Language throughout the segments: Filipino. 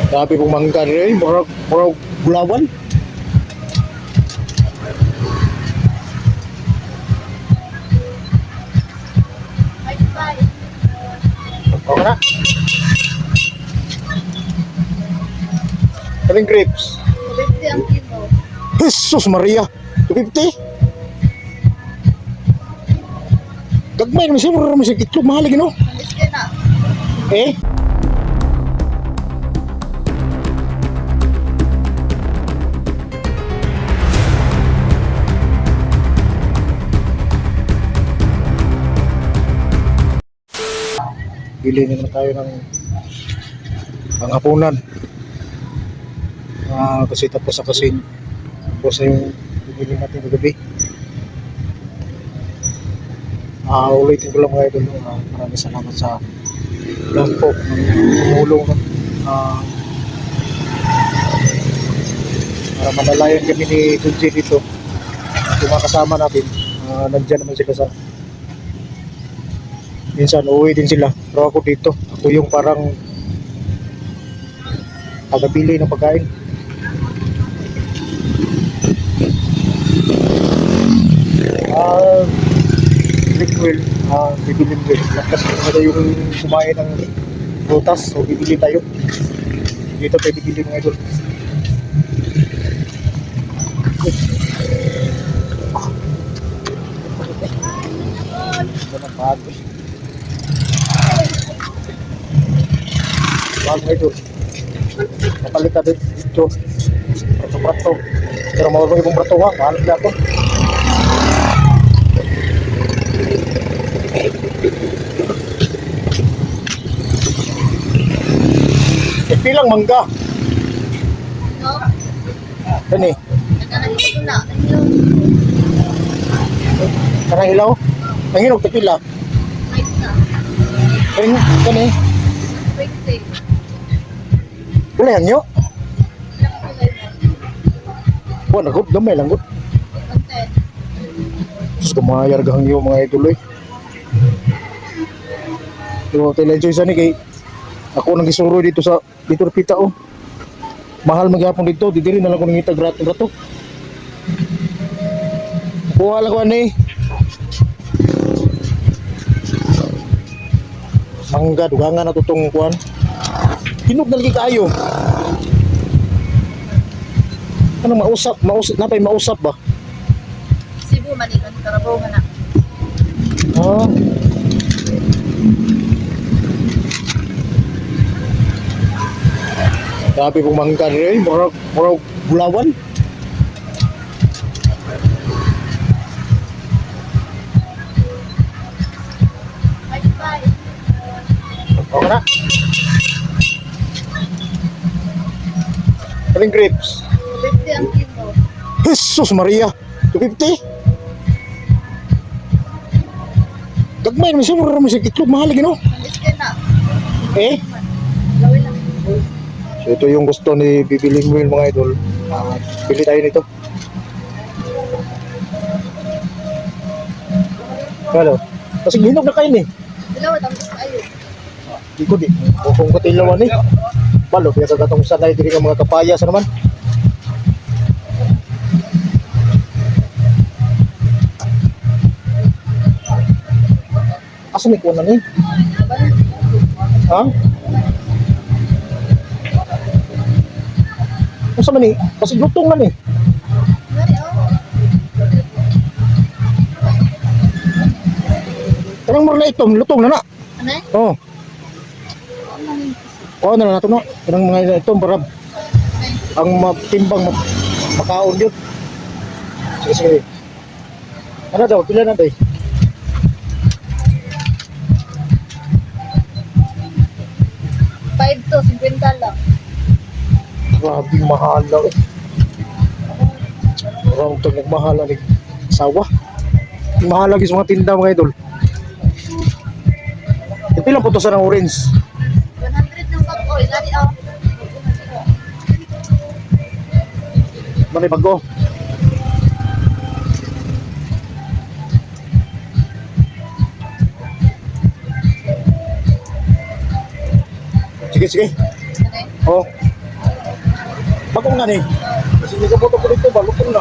Grabe pong mangga rin, murag bulawan. Okay na. Kaming grapes. 50 ang kilo. Jesus Maria, 250. Gagmay naman siya, mura naman siya itlog, mahal lagi no? Malis ka na. Eh? Bili naman tayo ng panghapunan. Kasi tapos sa kasin. Tapos na yung bibili natin kagabi. Ulitin ko lang mga idol. Maraming salamat sa lampok ng tumulong. Para manalayan kami ni Kunji dito. Yung mga kasama natin. Nandyan naman sila sa minsan uuwi din sila, pero ako dito, ako yung parang tagapili ng pagkain. Liquid, bibili mo lakas na yung kumain ng prutas, so bibili tayo dito, pwede bili mga idol. Bago ito napalit na dito prato, pero mawag ibang prato ha, mahal na ito. Pilang mangga No? gani, Nagkanahin ko na. kanang hilaw ang hinog tapila Wait na. gani, 20. wala yan nyo Ilang kulay mo? wala gud, gamay lang gud. Content. Terus kumayar gahang yung mga ituloy. So, tila-enjoy sa ni kay ako nang gisuro dito sa dito pita oh. Mahal magyapon dito, di diri na lang ko nangita grato. Kuha lang ko ani. Mangga dugangan na tutong kuan. Hinog na lagi kaayo. Ano mausap napay mausap ba? Cebu manikan karabaw na. Ah. Grabe pong mangga rin, murag bulawan. Bye. Okay na. Kaming grapes. 50 ang kilo. Jesus Maria, 250. Gagmay naman siya, mura naman siya itlog, mahal lagi no? Malis ka na. Eh? Lawin lang. So ito yung gusto ni Bibiling Will mga idol. Bili tayo nito. Hello. Kasi hinog na kain eh. Dalawa tapos tayo. Di ko di. Kung katilawan eh. Balo, kaya kagatong sanay diri ka mga kapaya sa naman. Asa may kunan eh? Ha? Asa man eh? Kasi lutong man eh. Kanang mura na itom, lutong na na. Ano eh? Oo. Oo na nato no. Kanang mga itom para ang matimbang makaon yun. Sige. Ano daw? Pila na tayo? $5 to 50 lang. Grabe mahal lang eh. Parang ito nagmahal lang eh. Sawa. Mahal lagi sa mga tinda mga idol. Ilang po ito sa ng orange? 100 ng pag-oil. Lari ako. Manay bago. Sige. Ano eh? Oh. lutong na ni. Kasi hindi ka buto ko dito ba, lutong na.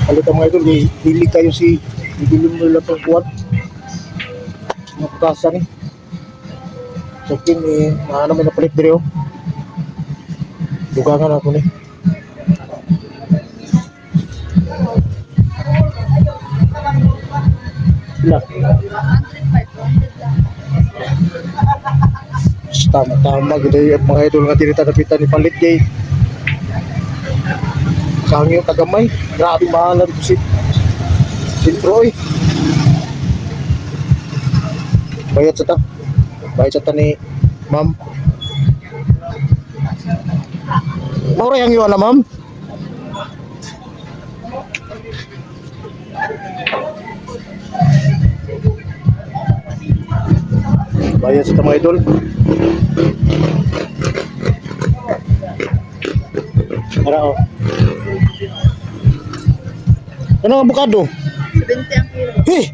Halika mga idol, hili kayo si ibilim mo lang itong kuwan. Mga putasan eh. So kin eh, ano may napalit dito. Dugangan ako ni. Ila. 105, 200 lang. Tama-tama gito yung mga idol nga tinita napitan ni palit kay Sangyo kagamay. Grabe mahalan ko si Troy. Bayad sa ta. Bayad sa ta ni ma'am. Maura yang iwan na ma'am. Bayad sa ta mga idol. Tara oh. Ano ang abukado? 70 ang kilo. Eh,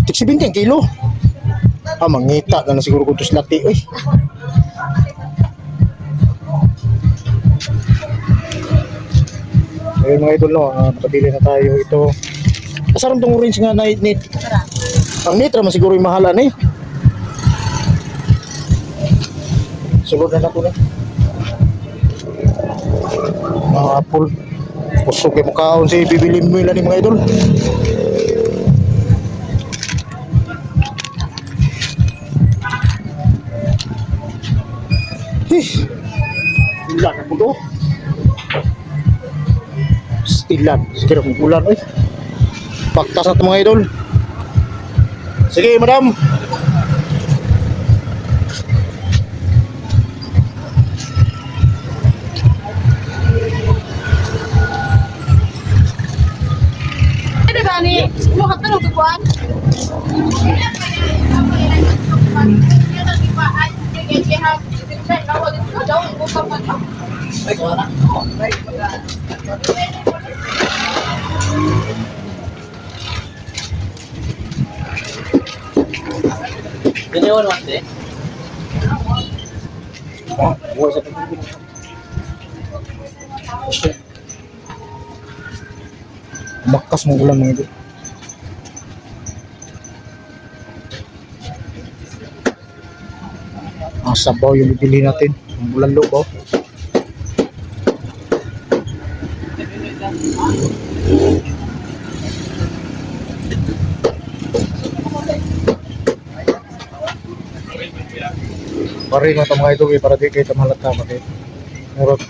tig 70 ang kilo. Ah, mangita na siguro kung tos lati. Uy. Ayun mga idol, no, nakabili na tayo ito. Asaram tong orange nga na net. Tara. Ang net naman siguro yung mahalan eh. Sulod na nato na. Mga apple. Pusok kayo mukhaon si bibili mo ilan mga idol. Ilan na po do. Ilan. Sige na kung ulan. Baktas na ito mga idol. Sige madam. Pwede ba ni? Mukhang tanong tubuan? Ginawa naman din. Buhay sa pagkakas. Bakas mong ulan mga idol. Ang sabaw yung bibili natin. Ang bulan loob oh. Pari mo ito mga idol para di kayo tamalata bakit. Murag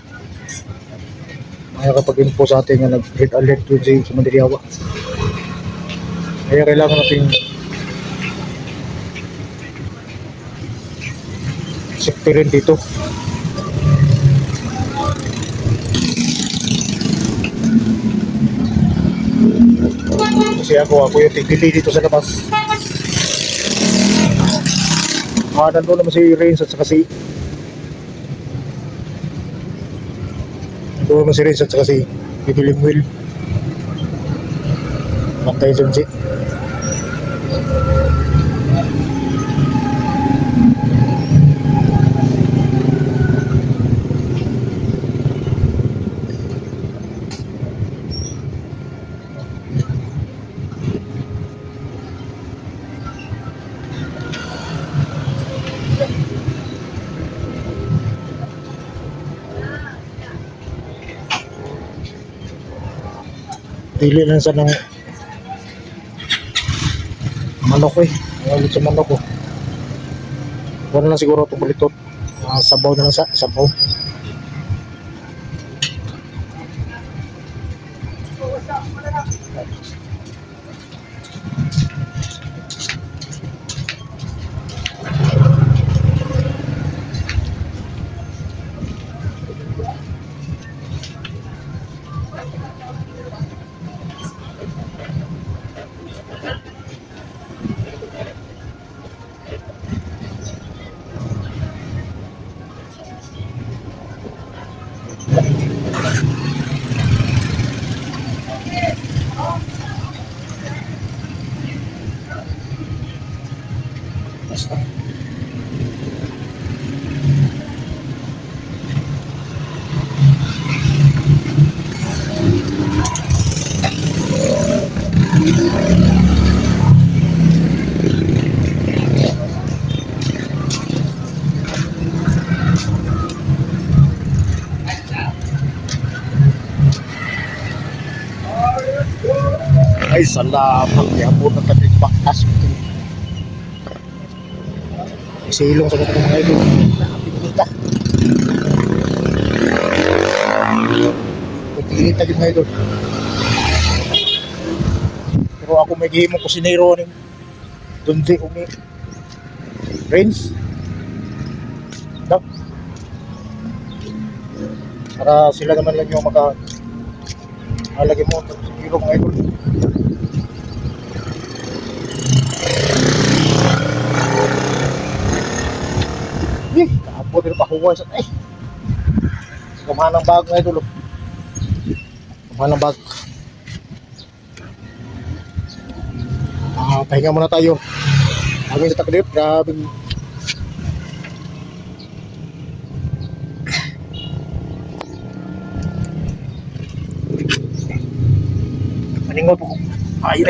ayaw kapag info sa atin nga nag-red alert yun sa Mandiriawa. Kaya kailangan natin safety rin dito. Kasi ako yung tigpili dito sa labas. Nandun naman si Renz at saka si nandun naman si Renz at saka si Bibiling Will. Matay dun si dili lang sa ng manok ang ulit sa manok oh. Wala lang siguro itong balitot. Sabaw na lang sa sabaw. Ay, salamat. Yabot na tayo bakas. Isilong sa mga idol. Pinita. Pinita din mga idol. Pero ako may gihimo ko sinero ni Dundi umi Prince. Dap. Para sila naman lang yung alagay mo sa sinero mga idol. Kaapot din pahuwa sa ay. Kumahan ng bag mga idol. Kumahan ng bag. Pahinga muna tayo. Hangin sa takdip, grabe. Maningot po. Ay.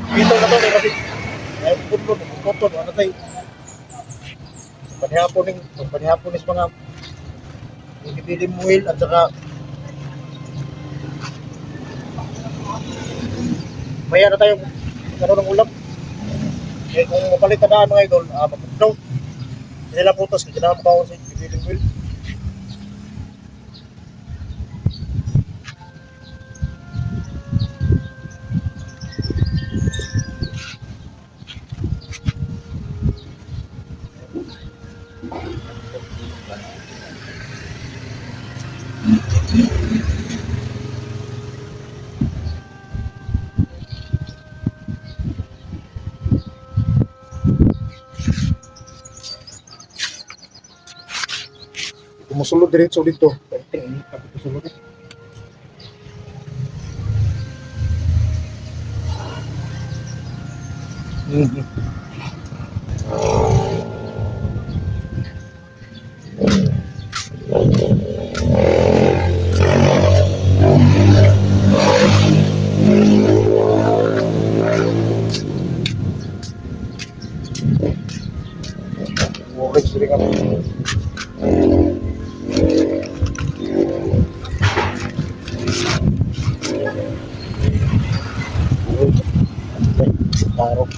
Dito na to kasi ay putol ano tayo panihapon is mga ibibilim muil at saka maya na tayo magkaroon ng ulam kaya kung mapalit na daan mga idol maputlaw hindi lang putas kasi na makaon sa ibibilim muil. Kumusulod diretso dito. Penting tapi kusulod. Okay, sering apa? Taruh.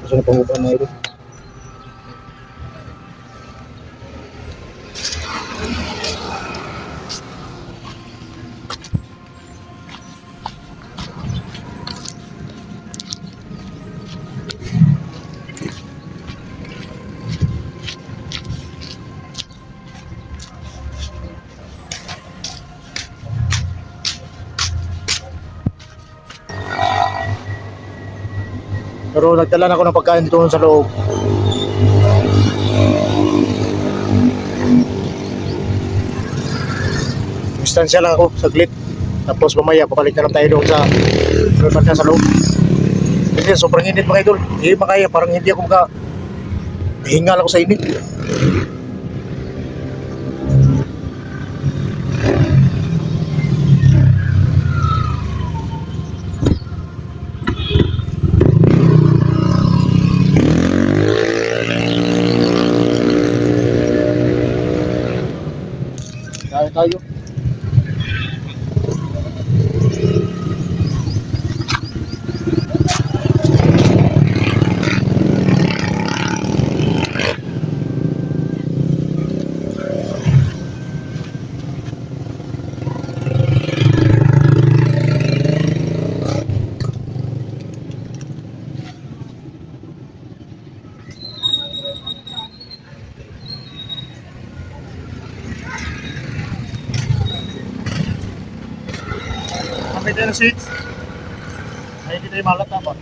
Gusto na pangupahan na ito. Pero nagdala na ako ng pagkain dito sa loob. Distansya lang ako, saglit. Tapos mamaya, papalik na lang tayo doon sa banda sa loob. Kasi sobrang init mga idol. Hindi makaya, parang hindi ako hingal ako sa init. Tayo. Kapit tayo ng seats. Ay, hindi tayo malata ba?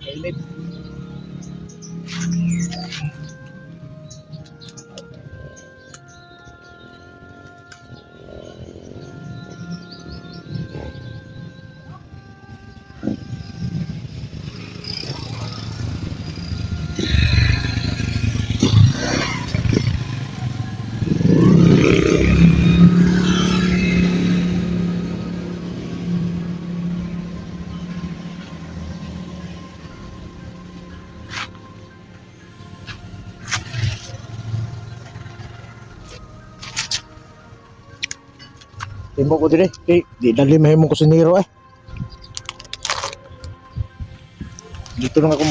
Kainit. Timo ko dire, di dali mahimong kusinero eh. Dito lang ako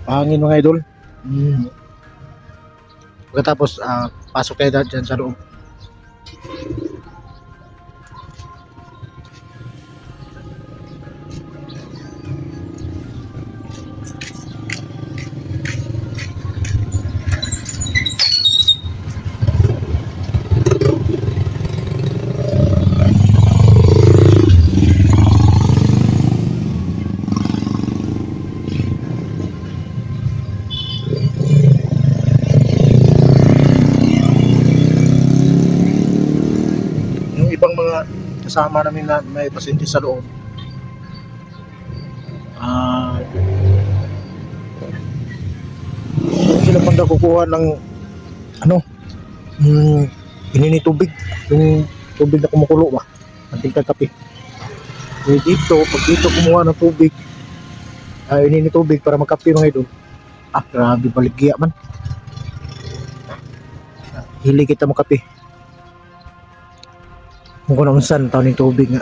pahangin mga idol. Pagkatapos pasok tayo dyan sa loob. Yung ibang mga kasama namin na may pasyente sa loob, sila pang nakukuha ng ano, inini tubig, yung tubig na kumukulo ba, ang tingkad kape. Dito, pag dito kumuha ng tubig, inini tubig para magkape mga idol, grabe baligya man. Hili kita magkape. Kung kung saan taon ng tubig nga.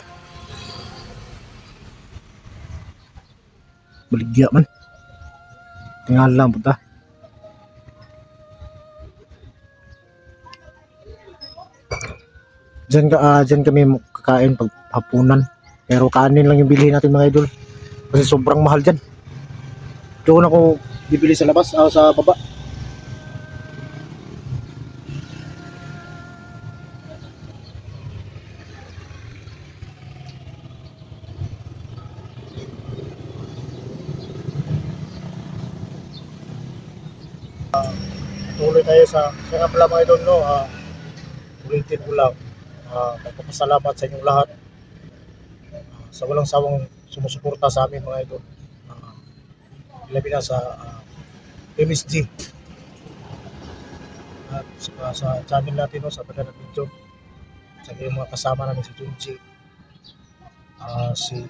Baligya man. Tingala lang po ta. Diyan kami kakain pag hapunan. Pero kanin lang yung bilhin natin mga idol. Kasi sobrang mahal dyan. Doon ako bibili sa labas, sa baba. Tuloy tayo sa nga pala mga idol, no? Ulitin ko lang, magpapasalamat sa inyong lahat, sa walang sawang sumusuporta sa amin mga idol, labi na sa MSG at sa channel natin, no? Sa Banana Video, sa yung mga kasama namin, si Junji, si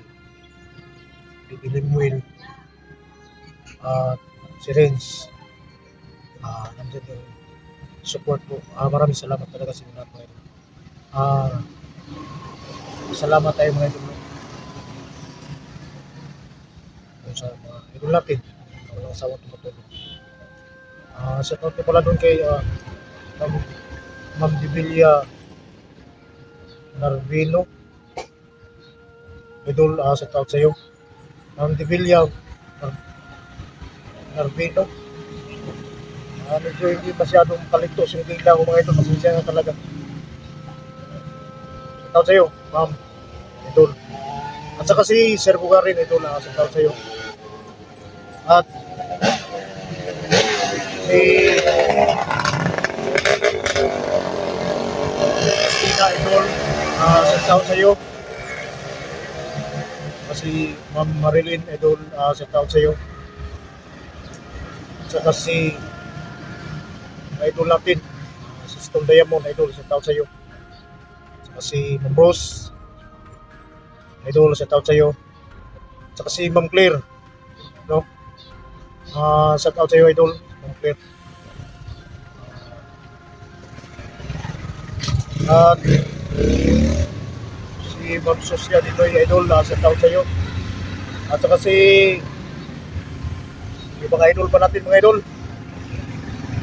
Bibi Limuel, at si Renz. Nandiyan yung support ko. Maraming salamat talaga sa inyo lahat mga idol. Salamat tayo mga idol, sa mga idol natin na walang sawang tumutulong. Shout out ko pala doon kay Ma'am Divilia Narvino. Idol, shout out sa iyo Ma'am Divilia Narvino. Medyo hindi masyadong paligtos yung tingla ko mga idol, pasensya nga talaga. Shout out sa iyo Ma'am idol. At saka si Sir Bugarin idol, shout out sa iyo. At si Marina Idol, shout out sa iyo. Kasi Ma'am Marilyn Idol, shout out sa iyo. Saka si idol natin, si Stone Diamond Idol, shout out sa iyo. Saka si Ma'am Rose Idol, shout out sa iyo. Saka si Ma'am Claire, no? Shout out sa iyo Idol, Ma'am Claire. At si Ma'am Sosya dito Idol, shout out sa iyo. At saka si yung mga idol pa natin, mga idol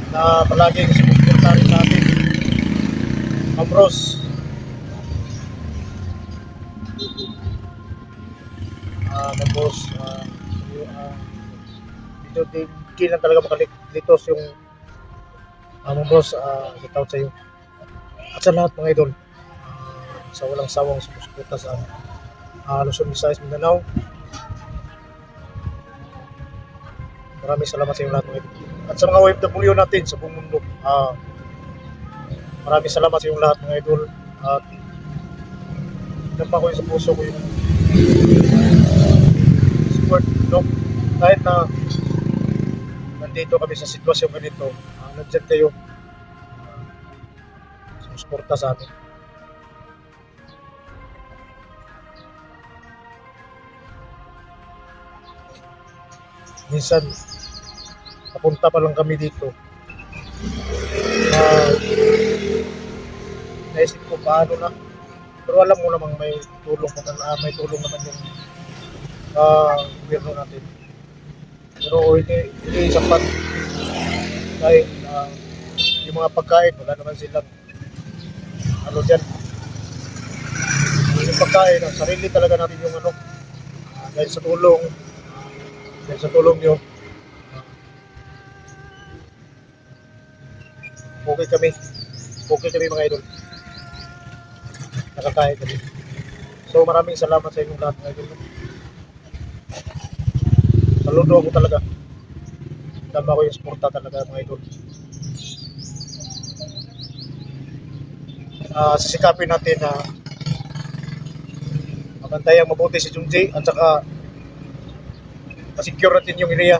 na palaging sumuporta rin sa atin. Ma'am Rose, Ma'am Rose, di lang talaga makalitos yung Ma'am Rose, shout out sa iyo. At sa lahat mga idol, sa walang sawang sumusuporta sa Luzon, Visayas, Mindanao, maraming salamat sa inyo lahat mga idol. At sa mga OFW natin sa buong mundo, maraming salamat sa inyo lahat mga idol. At nampa ko yung sa puso ko yung support, no? Kahit na nandito kami sa sitwasyon ganito, nandyan kayo sumusuporta sa amin. Minsan papunta pa lang kami dito, naisip ko paano na, pero alam mo namang may tulong naman yung gobyerno natin, pero hindi sapat dahil yung mga pagkain wala naman silang ano dyan. Yung pagkain, ang sarili talaga natin yung ano, dahil sa tulong nyo, okay kami mga idol, nakakain kami. So maraming salamat sa inyong lahat mga idol. Saludo ako talaga, tama ko yung suporta talaga mga idol. Sisikapin natin na mabantayan mabuti si Junji at saka ma-secure natin yung area.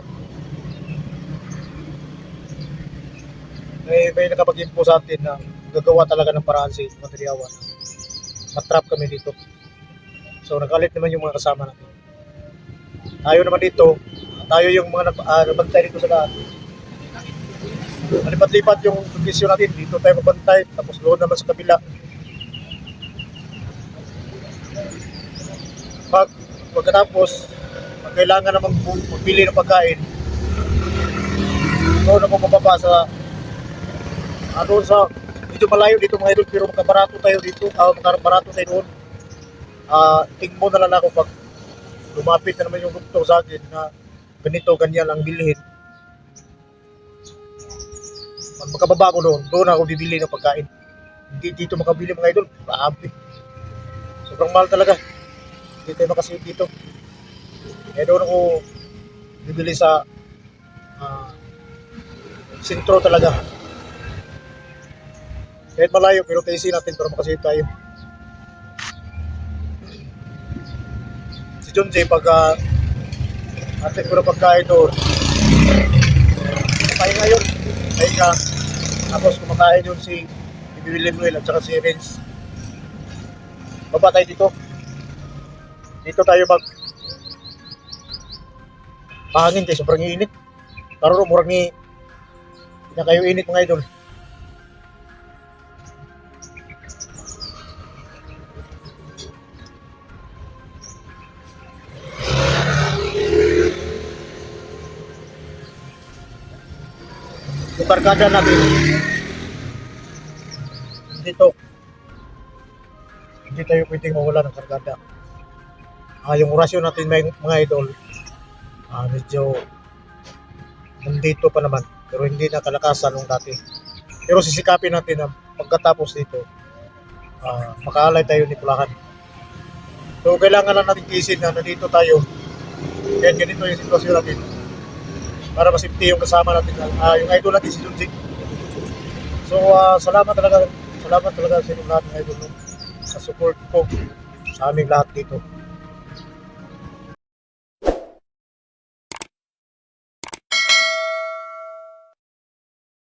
May nakapag-info sa atin na gagawa talaga ng paraan si Materiawan. Matrap kami dito. So nagalit naman yung mga kasama natin. Tayo naman dito, tayo yung mga nagbantay dito sa lahat. Malipat-lipat yung kondisyon natin. Dito tayo magbantay, tapos doon naman sa kabila. Pagkatapos, kailangan naman magpili ng pagkain. Doon ako mababa sa doon sa medyo malayo dito mga idol, pero makabarato tayo dito, makabarato tayo doon. Tingin mo na lang ako pag lumapit na naman yung doktor sa akin na ganito, ganyan ang bilhin. Pag makababa ko doon ako bibili ng pagkain. Hindi dito makabili mga idol, grabe. Sobrang mahal talaga. Hindi tayo makasave dito. Kaya doon ako bibili sa sentro talaga. Kahit malayo, pero taysin natin para makasave tayo. Si John J, pag atin ko na pagkain doon, pahinga yun. Pahinga. Tapos kumakain yun si Bibi Lemuel at saka si Renz. Baba tayo dito. Dito tayo pahangin kayo, sobrang init. Karoon, murang ni na kayo init mga idol. Yung kargada natin dito, hindi tayo pwedeng mawala ng kargada. Yung orasyon natin mga idol, medyo nandito pa naman, pero hindi na kalakasan nung dati. Pero sisikapin natin na pagkatapos dito, makaalay tayo ni Pulahan. So kailangan lang natin kisin na nandito tayo, kaya ganito yung sitwasyon natin para masipti yung kasama natin, yung idol natin si Junji. So salamat talaga sa salamat talaga sa inyong lahat mga idol, no? Sa support po sa aming lahat dito.